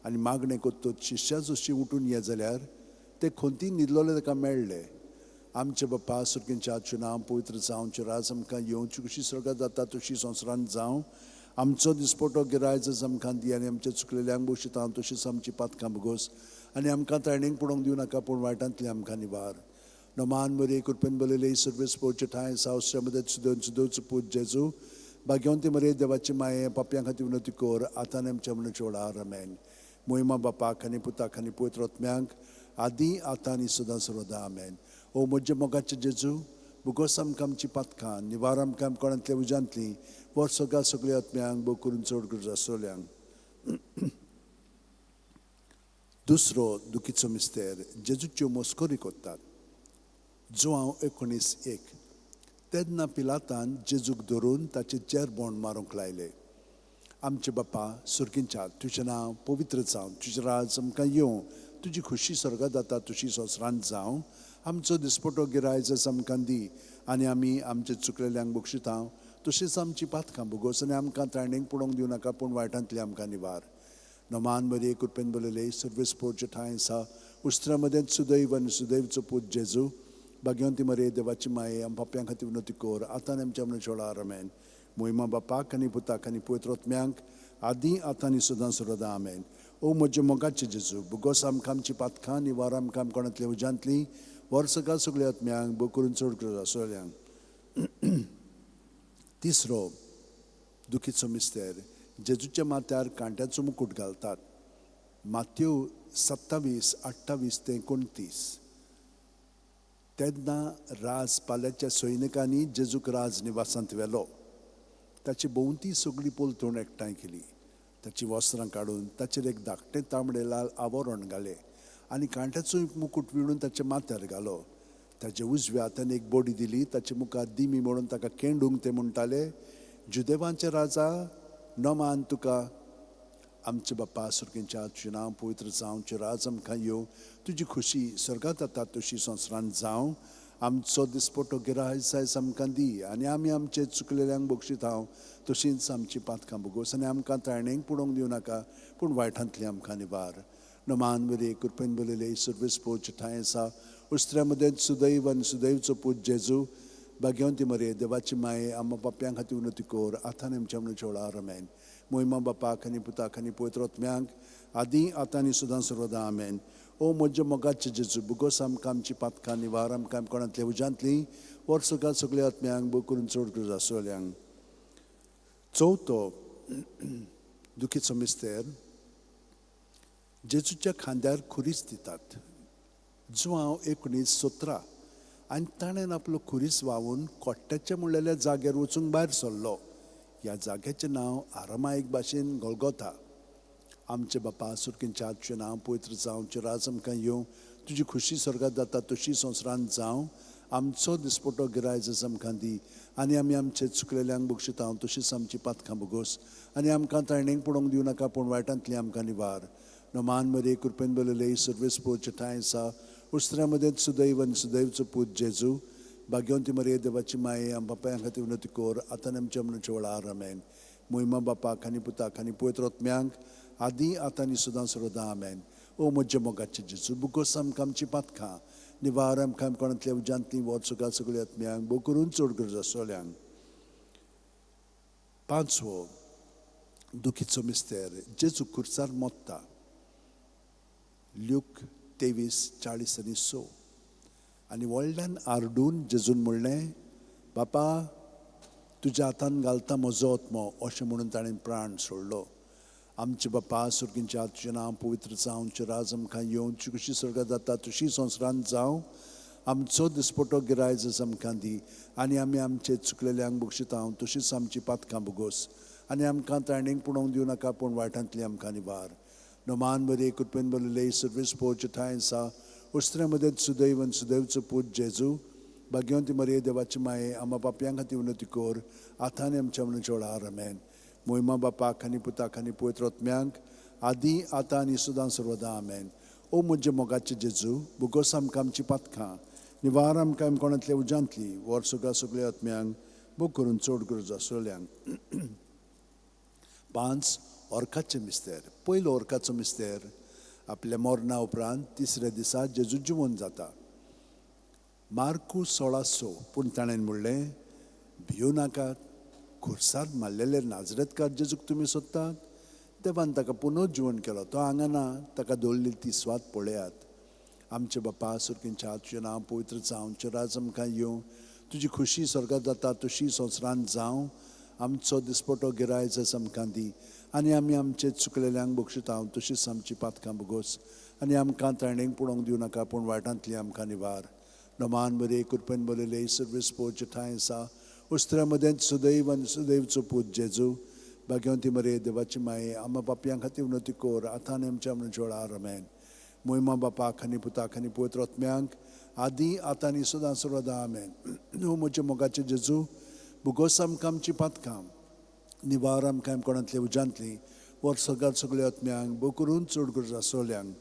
आनी मागणें कोत्तोच शिश्यां जशी उठून ये जाल्यार ते खोंती न्हिदलोले ताका मेळ्ळे. आमचे बापा सुरकेच्या तुजें नांव पवित्र जावं, तुजें राज आमकां येवं, तुजी खुशी स्वर्गांत जाता तशी संवसारांत जावं. आमचो दिसपटो गिराय जस आमकां दी, आनी आमचे चुकलेल्यांक बक्षितांव तशीच आमची पातकां भोगोस. आनी आमकां तायणेक पडोवंक दिवं नाका, पूण वायटांतली आमकां निवार. नमान बरे कृपेन बलयले सर्वेस पोरचे ठांय आसा, उस्त्र्या मदेंच सुदैवचो पूत जेजू, भाग्यवंती मरे देवाची माये, पापयां खातीर विनोती कोर, आतां आनी आमच्या मनाच्या वेळार आमेन. महिमा बापाक आनी पुताक आनी पवित्र आत्म्यांक आदी आतां आनी सदां सर्वदा आमेन. ओ म्हजे मोगाचे जेजू, बुगोस आमकां आमची पातकां, निवार आमकां कोणांतल्या उजांतली, वर सगळ्या सगळ्या आत्म्यांक बो करून चड गरज आसोल्यांक. दुसरो दुखीचो मिस्तेर जेजूच्यो मस्कोरी कोत्तात. जुआंव 19:1. तेन्ना पिलातान जेजूक धरून ताचे चेरबोण मारूंक लायले. आमचे बापा सुर्गींच्या, तुजें नांव पवित्र जावं, तुजें राज आमकां येवं, तुजी खुशी स्वर्गांत जाता तशी संवसारांत जावं. आमचो दिसपटो गिरायज आमकां दी, आनी आमी आमचे चुकलेल्यांक बक्षिता तशीच आमची पातकां भोगोस, आनी आमकां तारणेक पडोवंक दिवं नाका, पूण वायटांतली आमकां निवार. नमान बरी कृपेन बोलले सर्वेस पोरचे ठांय आसा, उस्त्रा मदेंच सुदैव आनी सुदैवचो पूत जेजू, भाग्यवंती मरे देवाची माये, आम पाप्यां खातीर विनोती कोर, आतां आमच्या मनशां वेळार आमेन. मोहिमा बापाक आनी पुताक आनी पवित्र आत्म्यांक आदी आतां आनी सदां सर्वदा आमेन. ओ म्हजे मोगाचे जेजू, भुगोस आमकां आमची पातकां, निवार आमकां कोणांतल्या उजांतली, वर सकाळ सगळ्या आत्म्यांक बो करून चड गरज आसोल्यांक. तिसरो दुखीचो मिस्तेर जेजूच्या माथ्यार कांट्याचो मुकुट घालतात. माथ्यू 27:28-29. तेन्ना राज पाल्याच्या सैनिकांनी जेजूक राज निवासांत व्हेलो. ताची भोंवती सगळी पोलतोण एकठांय केली. ताची वस्त्रां काडून ताचेर एक धाकटें तांबडे लाल आवरण घालें, आनी कांट्याचो मुकुट विणून ताच्या माथ्यार घालो. ताच्या उजव्या हातान एक बोडी दिली. ताच्या मुखार दिमी म्हणून ताका केंडूंक ते म्हणटाले, जुदेवांचे राजा नमान तुका. आमचे बापा सुर्गींच्या, तुजें नांव पवित्र जावं, तुजें राज आमकां येवं, तुजी खुशी स्वर्गांत जाता तशी संवसारांत जावं. आमचो दिसपटो गिरायज आयज आमकां दी, आनी आमी आमचे चुकलेल्यांक बक्षीत तशींच आमची पातकां भोगोस, आनी आमकां तारणेक पडोवंक दिवं नाका, पूण वायटांतली आमकां निवार. नमान बरे कृपेन बोलले सर्वेस पोरचे ठांय आसा, उस्त्र्या मदेंच सुदैव आनी सुदैवचो पूत जेजू, भाग्यवंती मरे देवाची माये, आमच्या पाप्यां खातीर विनोती कोर, आतां आनी आमच्या मनशां वेळार आमेन. मोहिमा बापाक आनी पुताक आनी पवित्र आत्म्यांक आदी आतां आनी सदां सर्वदा आमेन. ओ म्हजे मोगाचे जेजू, भुगोस आमकां आमची पातकां, निवार आमकां कोणांतल्या उजांतली, वर सकाळ सगळ्या आत्म्यांक बो करून चड गरज आसोल्यांक. चवथो दुखीचो मिस्तेर जेजूच्या खांद्यार खुरीस दितात. जुआंव 19:17. आनी ताणें आपलो खुरीस व्हांवून कोट्ट्याच्या म्हणलेल्या जाग्यार वचूंक भायर सरलो. ह्या जाग्याचें नांव आरामायक भाशेन गोल्गोथा. आमचे बापा सुर्गींच्या, तुजें नांव पवित्र जावं, तुजें राज आमकां येवं, तुजी खुशी स्वर्गांत जाता तशी संवसारांत जावं. आमचो दिसपटो गिरायज आमकां दी, आनी आमी आमचे चुकलेल्यांक बक्षिता तशीच आमची पातकां भोगोस, आनी आमकां तारणेक पडोवंक दिवं नाका, पूण वायटांतली आमकां निवार. नमान मरे कृपेन बोलले सर्वेस पोरचे ठांय आसा, उस्त्र्या मदेंच सुदैव आनी सुदैवचो पूत जेजू, भाग्यवंती मरे देवाची माये, आम बापायां खातीर विनोती कोर, आतां आमच्या मनशां वेळार आमेन. मोहिमा बापाक आनी पुताक आनी पवित्र आत्म्यांक आदी आतां आनी सदां सर्वदा आमेन. ओ म्हजे मोगाचे जेजू, भुगोस आमकां आमची पातकां, निवार आमकां कोणांतल्या उजांतली, वर सकाळ सगळ्या आत्म्यांक बो करून चड गरज आसोल्यांक. पांचवो दुखीचो मिस्तेर जेजू खुर्सार मोत्ता. ल्यूक 23:40-6. आनी व्हडल्यान आरडून जेजून म्हणलें, बापा तुज्या हातान घालता म्हजो आत्मो, अशें म्हणून ताणें प्राण सोडलो. आमचे बापा सुर्गींच्या, तुजें नांव पवित्र जावं, तुजें राज आमकां येवं, तुजी खुशी स्वर्गांत जाता तशी संवसारांत जावं. आमचो दिसपटो गिरायज आमकां दी, आनी आमी आमचे चुकलेल्यांक बक्षिता तशीच आमची पातकां भोगोस, आनी आमकां तारणेक पडोवंक दिवं नाका, पूण वायटांतली आमकां निवार. नमान बरे कृपेन बोलले सर्वेस पोरचे ठांय आसा, उस्त्र्या मदेंच सुदैव आनी सुदैवचो पूत जेजू, भाग्यवंती मरे देवाची माये, आमच्या पाप्यां खातीर विनोती कोर, आतां आनी आमच्या मनशां वेळार आमेन. मोहिमा बापाक आनी पुताक आनी पवित्र आत्म्यांक आदी आतां आनी सदां सर्वदा आमेन. ओ म्हजे मोगाचे जेजू, भुगोस आमकां आमची पातकां, निवार आमकां कोणांतल्या उजांतली, वर सकाळ सगळ्या आत्म्यांक बो करून चड गरज आसोल्यांक. 5. ओर्काचे मिस्तेर. पयलो ओर्काचो मिस्तेर आपल्या मरणा उपरांत तिसऱ्या दिसा जेजू जिवोवन जाता. मार्कू 16:6. पूण ताणें म्हणलें, भियो नाकात, खुर्सार मारलेले नाजरेतकार जेजूक तुमी सोदतात. देवान ताका पुनर्जीवन केलो, तो हांगा ना, ताका दवरली ती स्वात पळयात. आमचे बापा सुर्गींच्या, तुजें नांव पवित्र जावं, तुजें राज आमकां येवं, तुजी खुशी स्वर्गांत जाता तशी संवसारांत जावं. आमचो दिसपटो गिरायज आमकां दी, आनी आमी आमचे चुकलेल्यांक बक्षिता तशीच आमची पातकां भोगोस, आनी आमकां ताणेंक पडोवंक दिवं नाका पूण वायटांतली आमकां निवार नमान बरे कृपेन बरयले सर्वीस पोवचे ठांय आसा उस्त्र्या मदें सुदैव आनी सुदैवचो पूत जेजू भाग्यवंती मरे देवाची माये आम्हा पापयां खातीर उन्नती कोर आतां आनी आमच्या वेळार आमेन मोहिमा बापाक आनी पुताक आनी पवित्र आत्म्यांक आदी आतां आनी सदां सर्वदा आमेन न्हू म्हजे मोगाचे जेजू भुगोस आमकां आमची पातकां निवार आमकां कोणांतली उज्यांतली वर सगळ्यात सगळ्या आत्म्यांक बो करून चड गरज आसोल्यांक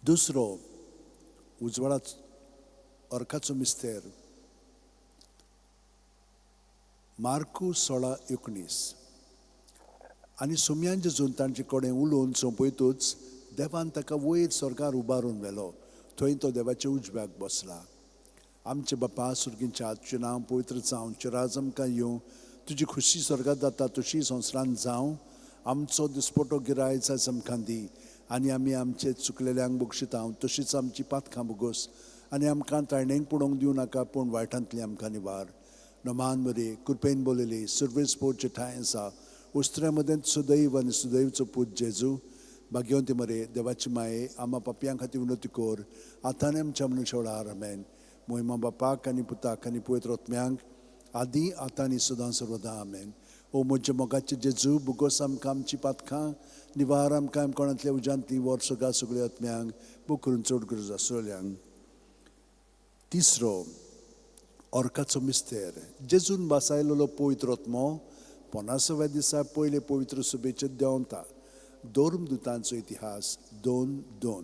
दुसरो उजवाडा अर्काचो मिस्तेर मार्कू 16:19 आनी सुमयांचे झून तांचे कडेन उलोवन सोंपयतूच देवान ताका वयर स्वर्गार उबारून व्हेलो थंय तो देवाच्या उजव्याक बसला आमचे बापा सुर्गींच्या तुजें नांव पवित्र जावं तुजें राज आमकां येवं तुजी खुशी स्वर्गात जाता तशी संवसारांत जावं आमचो दिसपटो गिराय जायज आमकां दी आनी आमी आमचे चुकलेल्यांक बक्षिता तशीच आमची पातकां भुगोस आनी आमकां ताळणेक पडोवंक दिवं नाका पूण वायटांतली आमकां निवार नमान बरे कृपेन बोलयली सर्वेस पोवचे ठांय आसा उस्त्र्या मदें सुदैव आनी सुदैवचो पूत जेजू भाग्यवंती मरे देवाची माये आम्हा पापयां खातीर उन्नती कोर आतां आनी आमच्या मनशा वेळार आमेन मोहिमा बापाक आनी पुताक आनी पवित्र आत्म्यांक आदी आतां आनी सदां सर्वदा आमेन ओ म्हज्या मोगाचे जेजू भुगोस आमकां आमची पातकां निवार आमकां कोणांतल्या उज्यांतली वर सगळ्या आत्म्यांक बूक करून चड गरज आसोल्यांक तिसरो ऑर्काचो मिस्तेर जेजून बासायलेलो पवित्र आत्मो 50व्या दिसा पयले पवित्र सभेचे देंवता दोन दुतांचो इतिहास 2:2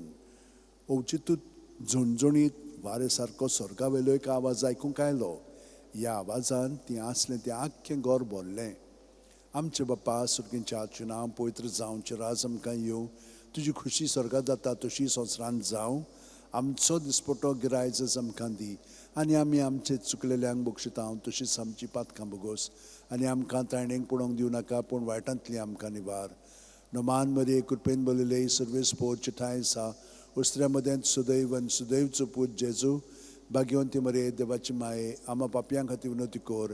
ओवचितूत झणझणीत वारे सारको स्वर्गावेलो एक आवाज आयकूंक आयलो ह्या आवाजान ती आसलें तें आख्खें घर भरलें आमचे बापा सुर्गींच्या तुजें नांव पवित्र जावं तुजें राज आमकां येवं तुजी खुशी स्वर्गात जाता तशी संवसारांत जावं आमचो दिसपटो गिराय जस आमकां दी आनी आमी आमचे चुकलेल्यांक बक्षिता तशीच आमची पातकां भुगोस आनी आमकां ताळणेक पडोवंक दिवं नाका पूण वायटांतली आमकां निवार नमान मरे कृपेन बोलयले सर्वेस पोवचे ठांय आसा उस्त्र्या मदें सुदैव आनी सुदैवचो पूत जेजू भाग्यवंती मरे देवाची माये आम्हा पापयां खातीर उन्नती कोर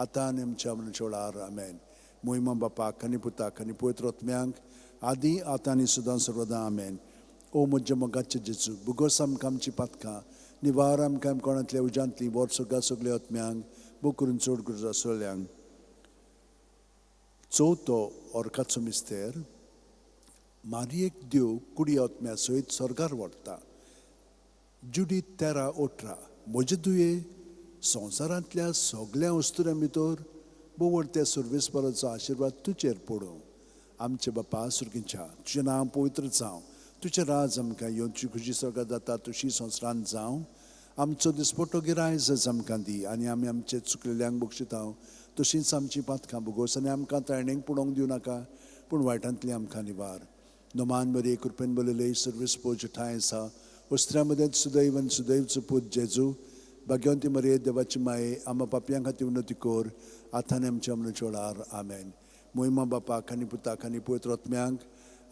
आतां आनी आमच्या मनशा वेळार आमेन मोहिमा बापाक आनी पुताक आनी पवित्र आत्म्यांक आदी आतां आनी सदां सर्वदा आमेन ओ म्हजे मोगाचे जेजू भुगोस आमकां आमची पातकां निवार आमकां कोणांतल्या उज्यांतली वर सगळ्या आत्म्यांक बूक करून चड गरज आसोल्यांक चवथो ऑर्काचो मिस्तेर मारयेक देव कुडी आत्म्या सयत स्वर्गार व्हरता जुडी 13:18 म्हजे तुये संवसारांतल्या सगळ्या वस्तुऱ्यां भितर बोवडत्या सर्वेस्पराचो आशिर्वाद तुजेर पडूं आमचे बापा सुर्गींच्या तुजें नांव पवित्र जावं तुजें राज आमकां येवं तुजी खुशी स्वर्गात जाता तशी संवसारांत जावं आमचो दिसपटो गिराय जस आमकां दी आनी आमी आमचे चुकलेल्यांक बक्षिता तशींच आमची पातकां भुगोस आनी आमकां ताळणेक पडोवंक दिवं नाका पूण वायटांतली आमकां निवार नमान बरे कृपेन बोलयले सर्वेस पोवचे ठांय आसा उस्त्र्या मदें सुदैव आनी सुदैवचो पूत जेजू भाग्यवंती मरे देवाची माये आम्हा पापयां खातीर उन्नती कोर आतां आनी आमच्या मनशा वेळार आमेन मोहिमा बापाक आनी पुताक आनी पवित्र आत्म्यांक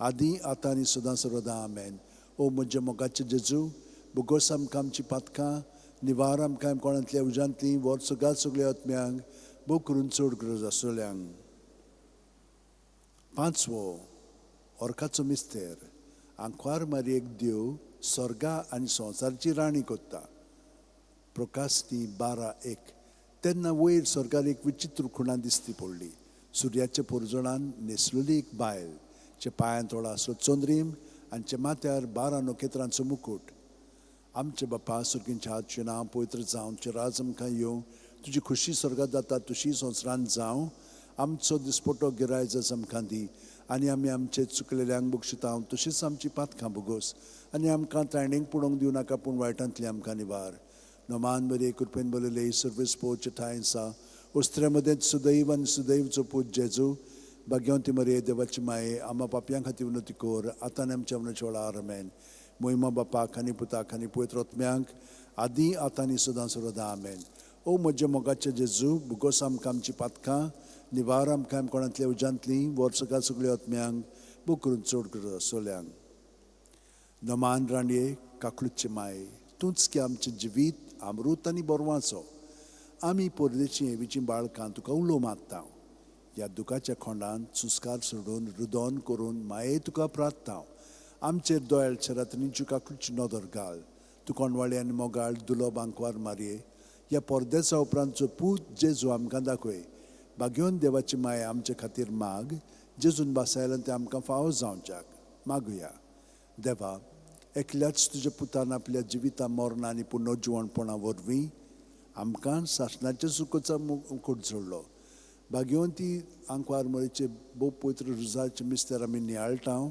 आदी आतां आनी सदां सर्वदा आमेन ओ म्हजे मोगाचे जेजू भुगोस आमकां आमची पातकां निवार आमकां कोणांतल्या उज्यांतली वर सगळ्या आत्म्यांक बूक करून चड गरज आसोल्यांक पांचवो ऑर्काचो मिस्तेर आंकवार मारयेक देव स्वर्गा आनी संवसाराची राणी कोत्ता प्रकाशनी 12:1 तेन्ना वयर स्वर्गार एक विचित्र खुणां दिसती पडली सुर्याच्या पोरजोळान न्हेसलेली एक बायल चे पांयां थोडा असो चंद्रीम आनी चे माथ्यार 12 नखेत्रांचो मुकुट आमचे बापा सुर्गींच्या तुजें नांव पवित्र जावं तुजें राज आमकां येवं तुजी खुशी स्वर्गात जाता तशी संवसारांत जावं आमचो दिसपटो गिराय जस आमकां दी आनी आमी आमचे चुकलेल्यांक बक्षिता तशीच आमची पातकां भुगोस आनी आमकां ताळणेक पडोवंक दिवं नाका पूण वायटांतली आमकां निवार नमान बरे कृपेन बोलयले सर्वेस पोवचे ठांय आसा उस्त्र्या मदें सुदैव आनी सुदैवचो पूत जेजू भाग्यवंती मरे देवाची माये आम्हा पापयां खातीर उन्नती कोर आतां आनी आमच्या मनशा वेळार आमेन मोहिमा बापाक आनी पुताक आनी पवित्र आत्म्यांक आदी आतां आनी सदां सर्वदा आमेन ओ म्हजे मोगाचे जेजू भुगोस आमकां आमची पातकां निवार आमकां कोणांतल्या उज्यांतली वर सगळ्या आत्म्यांक बूक करून चड गरज आसोल्यांक नमान राणये काकलुचे माये तूंच की आमचें जिवीत अमृत आनी बोरवांचो आमी परदेशी हेवीचीं बाळकां तुका उलो मागता ह्या दुखाच्या खोंडांत सुस्कार सोडून रुदोन करून माये तुका प्रार्थना आमचेर दोळ्याच्या रात्रींची काकुलची नदर घाल तू कोणवाळे आनी मोगाळ दुलो बांकवार मारये ह्या परदेसा उपरांतचो पूत जेजू आमकां दाखय बागेवन देवाची माय आमचे खातीर माग जेजून बासायला ते आमकां फावो जावच्याक मागुया देवा एकल्याच तुज्या पुतान आपल्या जिविता मरणा आनी पुनर्जिवणपणा वरवीं आमकां सासणाच्या सुखोचा मुकुट जोडलो बागेवन ती आंकवार मळीचे भोव पवित्र रुजाचे मिस्तेर आमी नियाळटाव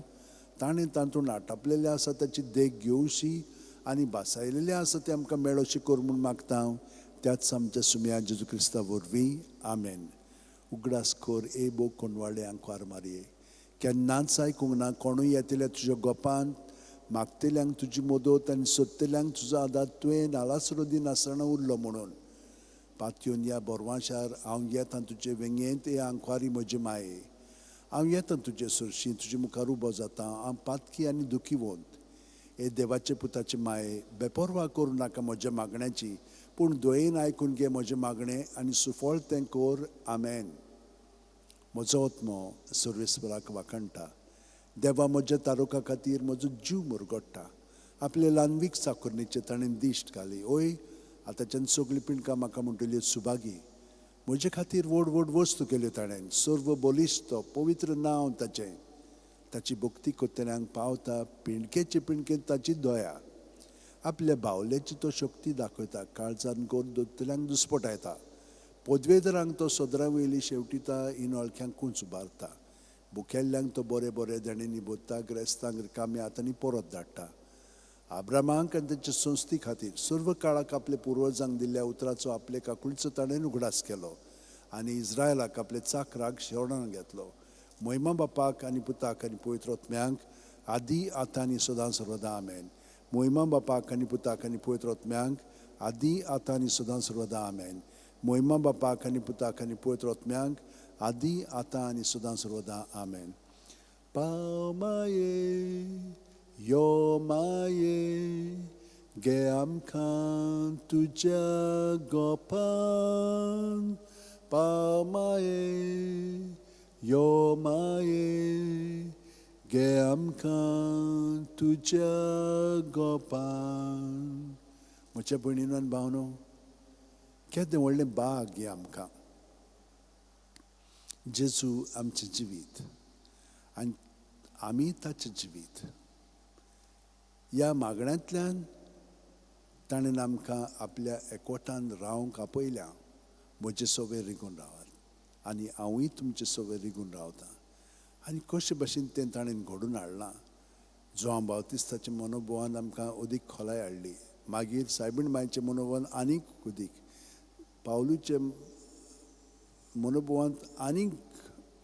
ताणें तातूंत आटापलेले आसा ताची देख घेवशी आनी बासायलेले आसा ते आमकां मेळोशी कर म्हूण मागता त्याच आमच्या सुम्या जेजू क्रिस्ता वरवीं आमेन उगडास कर ए बो कोणवाळे आंकवार मारये केन्नाच आयकूंक ना कोणूय येतल्या तुज्या गोपान मागतेल्यांक तुजी मदत आनी सोदतेल्यांक तुजो आदार तुवें नालासरो दिन आसतना उरलो म्हणून पातयेवन ह्या बोरवाशार हांव येता तुजे वेंगेंत ए आंकवारी म्हजे माये हांव येता तुजे सुरशी तुजे मुखार उबो जाता हांव पातकी आनी दुखीवंत हे देवाचे पुताचे माये बेपरवा करूं नाका म्हज्या मागण्याची पूण दोयेन आयकून घे म्हजें मागणें आनी सुफळ तें कर आमेन म्हजो आत्मो सर्वेस्पराक वाखणटा देवा म्हज्या तारुका खातीर म्हजो जीव मुरगोडटा आपले ल्हानवीक साकुरणीचे ताणें दिश्ट घाली ओय आतांच्यान सगळीं पिणकां म्हाका म्हणटली सुभागी म्हजे खातीर व्हड व्हड वस्तू केल्यो ताणें सर्व बलिश्त पवित्र नांव ताचें ताची भक्ती कोत्तल्यांक पावता पिणकेचे पिणकेंत ताची दया आपल्या बावल्याची तो शक्ती दाखयता काळजान गोड दोतल्यांक दुस्पटायता पदवेदरांक तो सदरा वयली शेवटिता इनोळख्यांक कूंच उबारता बुकेल्ल्यांक तो बरे बरे देणेनी बोदता ग्रेस्तांक रिकामे हातांनी परत धाडटा आब्रामांक आनी ताचे संस्थी खातीर सर्व काळाक आपले पुर्वजांक दिल्ल्या उतराचो आपले काकुळचो ताणें उगडास केलो आनी इस्रायलाक आपले चाकराक शेवणान घेतलो महिमा बापाक आनी पुताक आनी पवित्र आत्म्यांक आदी आतां आनी सदां सर्वदा आमेन महिमा बापाक आनी पुताक आनी पवित्र आत्म्यांक आदी आतां आनी सदां सर्वदा आमेन महिमा बापाक आनी पुताक आनी पवित्र आत्म्यांक आदी आतां आनी सदां सर्वदा आमेन पाव माये यो माये गे आमकां तुज्या गोपान पाव माये यो माये गे आमकां तुज्या गोपान म्हज्या भयणीनो आनी भावनो केदें व्हडलें बाग हें आमकां जेजू आमचें जिवीत आनी आमी ताचें जिवीत ह्या मागण्यांतल्यान ताणें आमकां आपल्या एकवटान रावंक आपयल्या म्हजे सवे रिगून रावात आनी हांवूय तुमचे सवे रिगून रावतां आनी कशे भशेन तें ताणें घडोवन हाडलां जोआन बावतिस्ताच्या मनोभवान आमकां अदीक खोलाय हाडली मागीर सायबीण मांयचे मनोभवान आनीक अदीक पावलूचे मनोभवांत आनीक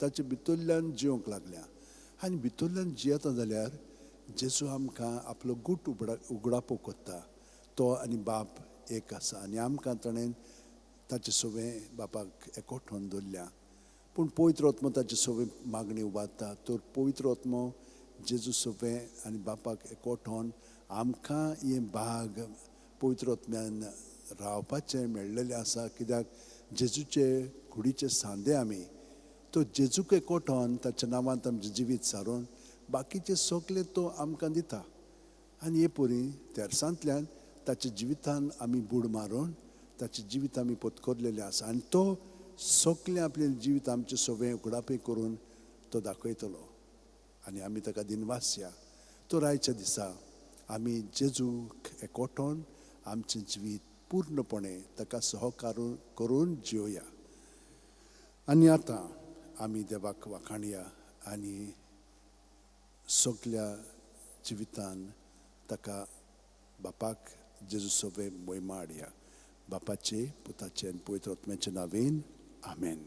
ताचे भितरल्यान जिवंक लागल्या आनी भितरल्यान जियेता जाल्यार जेजू आमकां आपलो गूट उगडापो कोत्ता तो आनी बाप एक आसा आनी आमकां ताणें ताचे सवें बापाक एकवठावन दवरल्या पूण पवित्र आत्मो ताचे सवें मागणी उबारता तर पवित्र आत्मो जेजू सवें आनी बापाक एकवठावन आमकां हें भाग पवित्र आत्म्यान रावपाचें मेळ्ळेलें आसा कित्याक जेजूचे कुडीचे सांदे आमी तो जेजूक एकवठावन ताच्या नांवांत आमचें जिवीत सारून बाकीचे सगळे तो आमकां दिता आनी हे परी तेरसांतल्यान ताच्या जिवितान आमी बूड मारून ताचें जिवीत आमी पत्करलेलें आसा आनी तो सगळें आपलें जिवीत आमचें सवें उगडापे करून तो दाखयतलो आनी आमी ताका दिनवास या तर आयच्या दिसा आमी जेजूक एकवठावन आमचें जिवीत पूर्णपणे ताका सहकार करून जिवया आनी आतां आमी देवाक वाखाणया आनी सगळ्या जिवितान ताका बापाक जेजू सवें महिमा हाडया बापाचे पुताचे आनी पवित्र आत्म्याचे नांवेन आमेन